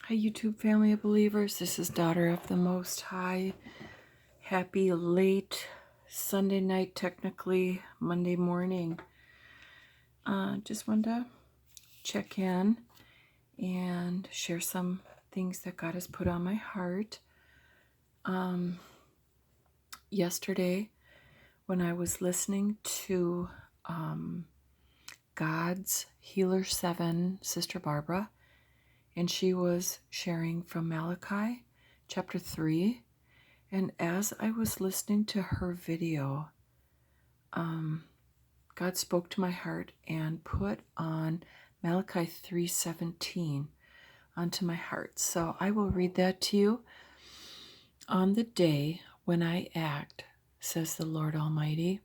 Hi, YouTube family of believers. This is Daughter of the Most High. Happy late Sunday night, technically Monday morning. Just wanted to check in and share some things that God has put on my heart. Yesterday, when I was listening to God's Healer 7, Sister Barbara, and she was sharing from Malachi chapter 3. And as I was listening to her video, God spoke to my heart and put on Malachi 3:17 onto my heart. So I will read that to you. On the day when I act, says the Lord Almighty,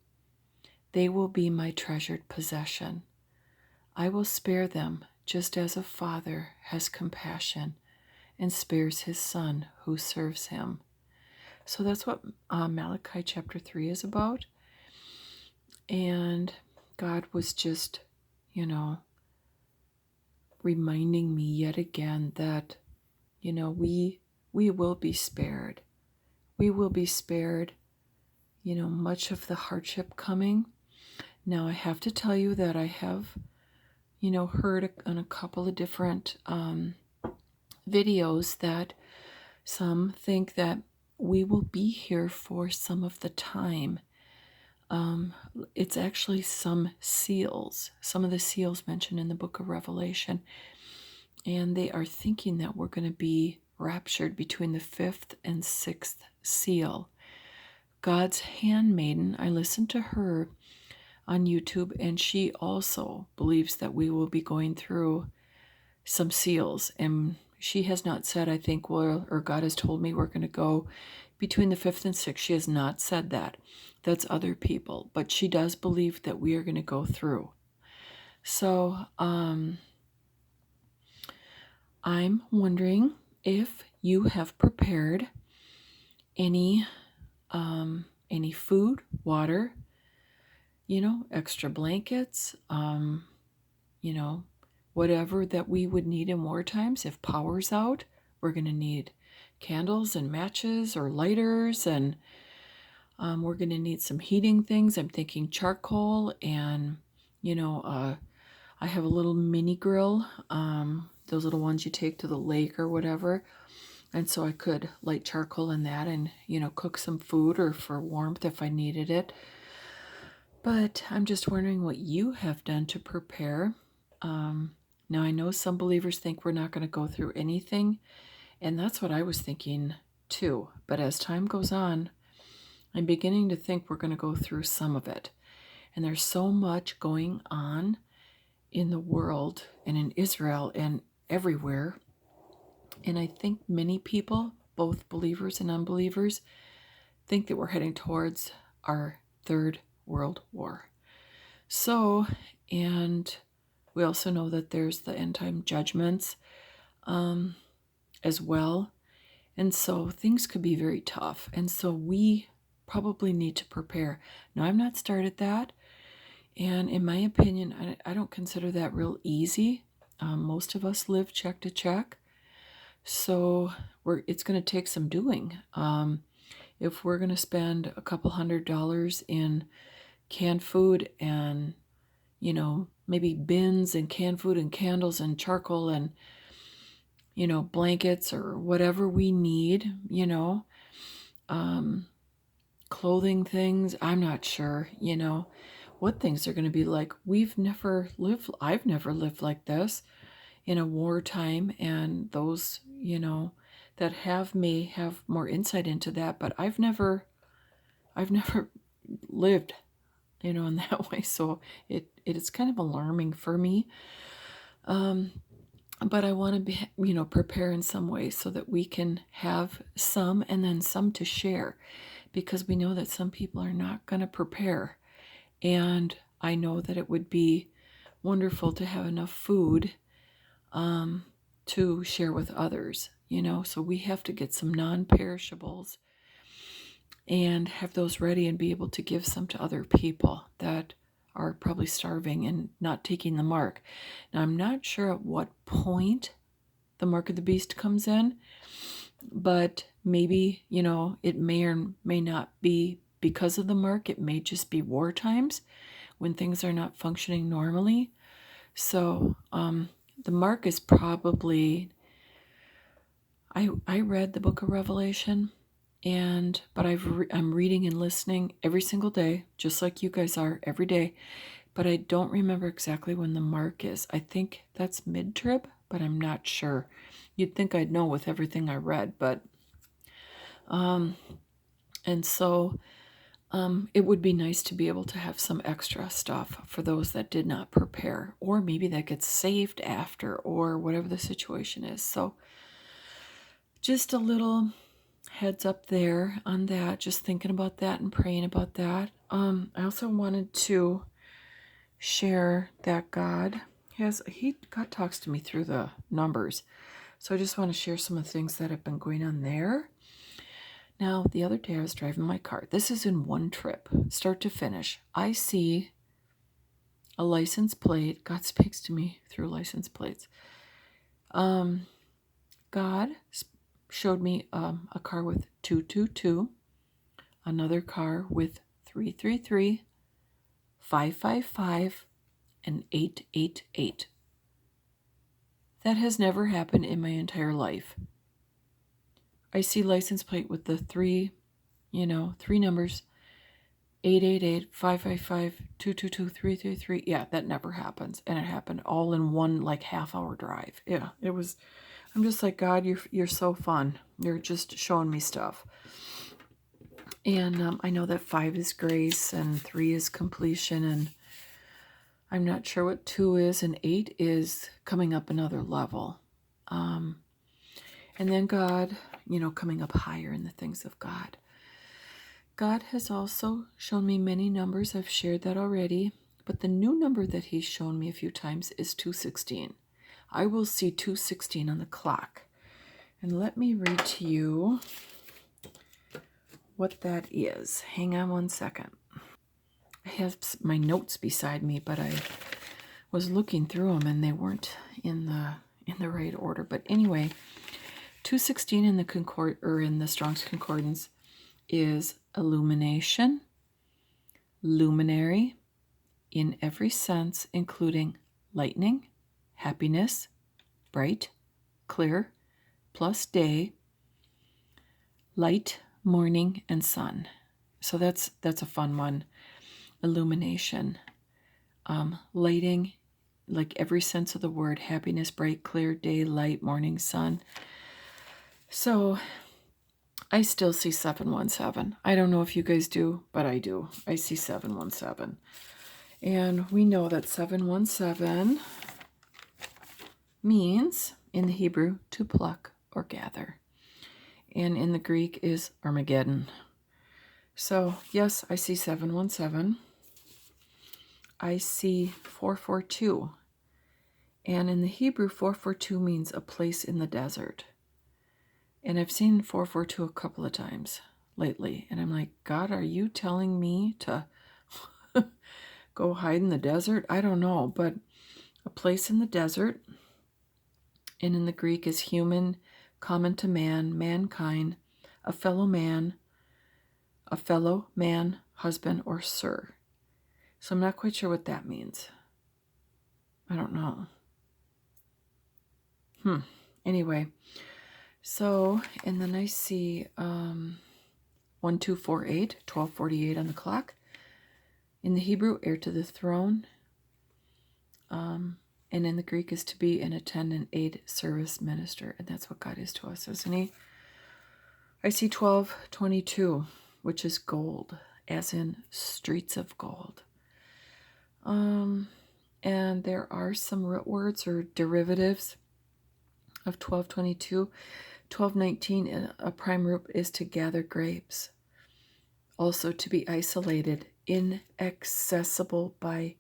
they will be my treasured possession. I will spare them just as a father has compassion and spares his son who serves him. So that's what Malachi chapter 3 is about. And God was just, reminding me yet again that, we will be spared. We will be spared, much of the hardship coming. Now, I have to tell you that I have, heard on a couple of different videos that some think that we will be here for some of the time. It's actually some of the seals mentioned in the book of Revelation, and they are thinking that we're going to be raptured between the 5th and 6th seal. God's handmaiden, I listened to her on YouTube, and she also believes that we will be going through some seals, and she has not said, I think, or God has told me we're going to go between the 5th and 6th. She has not said that. That's other people, but she does believe that we are going to go through. So I'm wondering if you have prepared any food, water, extra blankets, whatever that we would need in war times. If power's out, we're going to need candles and matches or lighters, and we're going to need some heating things. I'm thinking charcoal, and I have a little mini grill, those little ones you take to the lake or whatever, and so I could light charcoal in that and cook some food or for warmth if I needed it. But I'm just wondering what you have done to prepare. Now, I know some believers think we're not going to go through anything, and that's what I was thinking too. But as time goes on, I'm beginning to think we're going to go through some of it. And there's so much going on in the world and in Israel and everywhere. And I think many people, both believers and unbelievers, think that we're heading towards our third World War. So, and we also know that there's the end time judgments as well. And so things could be very tough. And so we probably need to prepare. Now, I've not started that. And in my opinion, I don't consider that real easy. Most of us live check to check. So it's going to take some doing. If we're going to spend a couple $100 in canned food and, maybe bins and canned food and candles and charcoal and, blankets or whatever we need, clothing things, I'm not sure, what things are going to be like. I've never lived like this in a wartime, and those, that may have more insight into that, but I've never lived, in that way. So it is kind of alarming for me. But I want to be, prepare in some way so that we can have some and then some to share, because we know that some people are not going to prepare. And I know that it would be wonderful to have enough food to share with others, so we have to get some non-perishables and have those ready and be able to give some to other people that are probably starving and not taking the mark. Now, I'm not sure at what point the mark of the beast comes in. But maybe, it may or may not be because of the mark. It may just be war times when things are not functioning normally. So the mark is probably, I read the book of Revelation, but I'm reading and listening every single day, just like you guys are every day. But I don't remember exactly when the mark is. I think that's mid-trib, but I'm not sure. You'd think I'd know with everything I read, but and so it would be nice to be able to have some extra stuff for those that did not prepare, or maybe that gets saved after, or whatever the situation is. So just a little heads up there on that, just thinking about that and praying about that. I also wanted to share that God talks to me through the numbers. So I just want to share some of the things that have been going on there. Now, the other day I was driving my car. This is in one trip, start to finish. I see a license plate. God speaks to me through license plates. God showed me a car with 222, another car with 333, 555, and 888. That has never happened in my entire life. I see license plate with the three numbers, 888, 555, 222, 333. Yeah, that never happens. And it happened all in one half-hour drive. Yeah, it was. I'm just like, God, you're so fun. You're just showing me stuff. And I know that 5 is grace and 3 is completion, and I'm not sure what 2 is, and 8 is coming up another level. And then God, coming up higher in the things of God. God has also shown me many numbers. I've shared that already. But the new number that he's shown me a few times is 216. I will see 216 on the clock. And let me read to you what that is. Hang on one second. I have my notes beside me, but I was looking through them and they weren't in the right order. But anyway, 216 in the Strong's Concordance is illumination, luminary, in every sense, including lightning, happiness, bright, clear, plus day, light, morning, and sun. So that's a fun one. Illumination, lighting, like every sense of the word, happiness, bright, clear, day, light, morning, sun. So I still see 717. I don't know if you guys do, but I do. I see 717. And we know that 717 means, in the Hebrew, to pluck or gather. And in the Greek is Armageddon. So, yes, I see 717. I see 442. And in the Hebrew, 442 means a place in the desert. And I've seen 442 a couple of times lately. And I'm like, God, are you telling me to go hide in the desert? I don't know. But a place in the desert. And in the Greek is human, common to man, mankind, a fellow man, husband, or sir. So I'm not quite sure what that means. I don't know. Anyway, so, and then I see 1248, 1248 on the clock. In the Hebrew, heir to the throne. And in the Greek is to be an attendant, aid, service, minister. And that's what God is to us, isn't he? I see 1222, which is gold, as in streets of gold. And there are some root words or derivatives of 1222. 1219, a prime root is to gather grapes. Also to be isolated, inaccessible by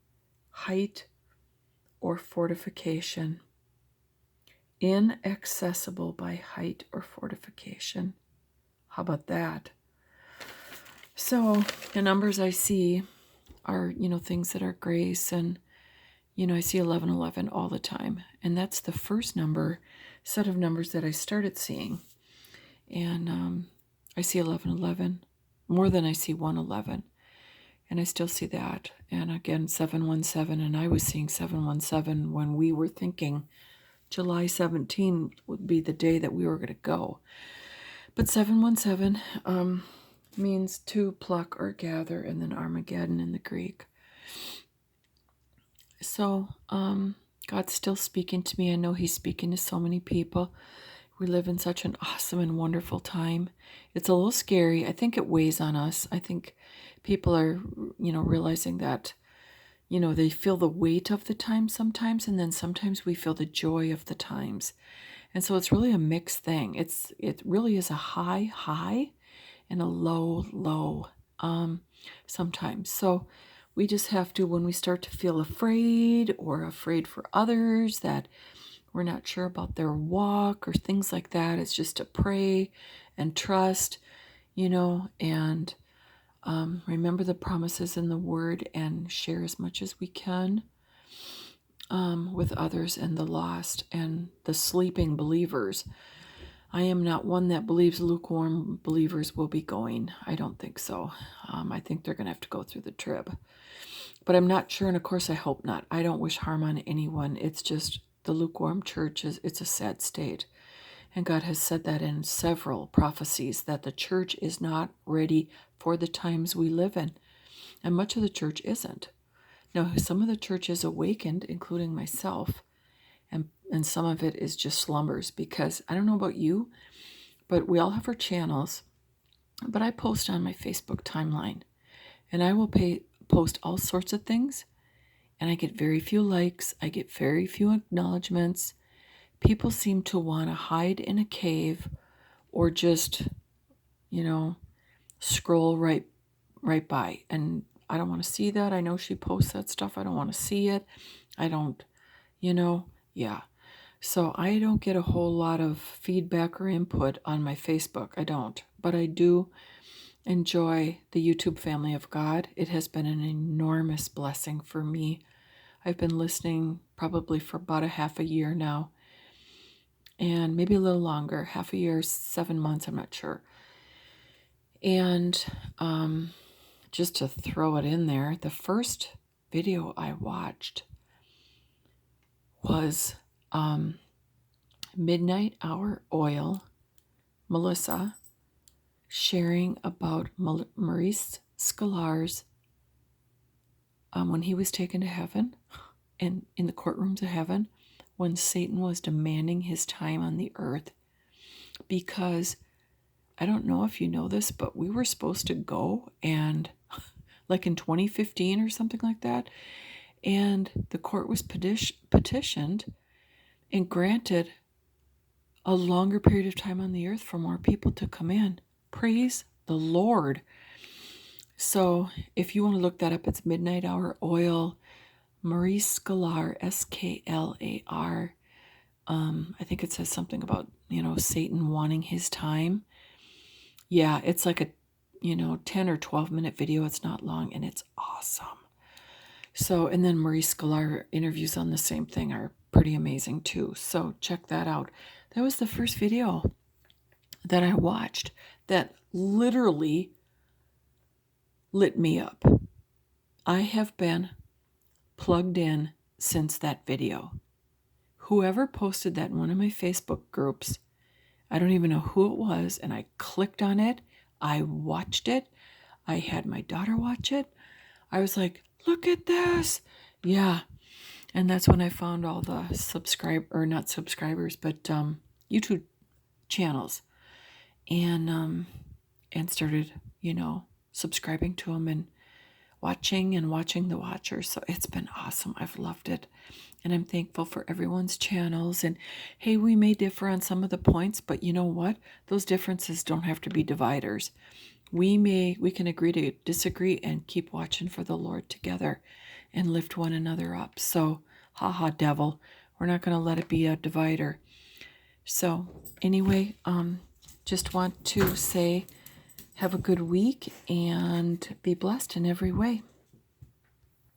height or fortification. Inaccessible by height or fortification. How about that? So the numbers I see are, things that are grace and, I see 1111 all the time. And that's the first set of numbers that I started seeing. And I see 1111 more than I see 111. And I still see that. And again, 717. And I was seeing 717 when we were thinking July 17 would be the day that we were going to go. But 717 means to pluck or gather, and then Armageddon in the Greek. So God's still speaking to me. I know he's speaking to so many people. We live in such an awesome and wonderful time. It's a little scary. I think it weighs on us. I think people are, realizing that, they feel the weight of the time sometimes, and then sometimes we feel the joy of the times. And so it's really a mixed thing. It really is a high, and a low, sometimes. So we just have to, when we start to feel afraid or afraid for others, that we're not sure about their walk or things like that, it's just to pray and trust, and remember the promises in the Word and share as much as we can with others and the lost and the sleeping believers. I am not one that believes lukewarm believers will be going. I don't think so. I think they're going to have to go through the trib. But I'm not sure, and of course I hope not. I don't wish harm on anyone. It's just the lukewarm church it's a sad state. And God has said that in several prophecies, that the church is not ready for the times we live in. And much of the church isn't. Now, some of the church is awakened, including myself, and some of it is just slumbers, because I don't know about you, but we all have our channels. But I post on my Facebook timeline, and I will post all sorts of things, and I get very few likes. I get very few acknowledgments. People seem to want to hide in a cave or just, scroll right by. And I don't want to see that. I know she posts that stuff. I don't want to see it. I don't, yeah. So I don't get a whole lot of feedback or input on my Facebook. I don't. But I do enjoy the YouTube family of God. It has been an enormous blessing for me. I've been listening probably for about a half a year now, and maybe a little longer, half a year, 7 months, I'm not sure. And just to throw it in there, the first video I watched was Midnight Hour Oil, Melissa, sharing about Maurice Sklar's when he was taken to heaven, and in the courtrooms of heaven, when Satan was demanding his time on the earth. Because I don't know if you know this, but we were supposed to go, and like in 2015 or something like that, and the court was petitioned and granted a longer period of time on the earth for more people to come in. Praise the Lord. So if you want to look that up, it's Midnight Hour Oil, Maurice Sklar, Sklar. I think it says something about, Satan wanting his time. Yeah, it's like a, 10 or 12 minute video. It's not long, and it's awesome. So, and then Maurice Sklar interviews on the same thing are pretty amazing too. So check that out. That was the first video that I watched that literally lit me up. I have been plugged in since that video. Whoever posted that in one of my Facebook groups, I don't even know who it was, and I clicked on it. I watched it. I had my daughter watch it. I was like, look at this. Yeah. And that's when I found all the not subscribers, but YouTube channels, and started, subscribing to them and watching the watchers. So it's been awesome. I've loved it. And I'm thankful for everyone's channels. And hey, we may differ on some of the points, but you know what? Those differences don't have to be dividers. We can agree to disagree and keep watching for the Lord together and lift one another up. So, devil, we're not going to let it be a divider. So anyway, just want to say have a good week and be blessed in every way.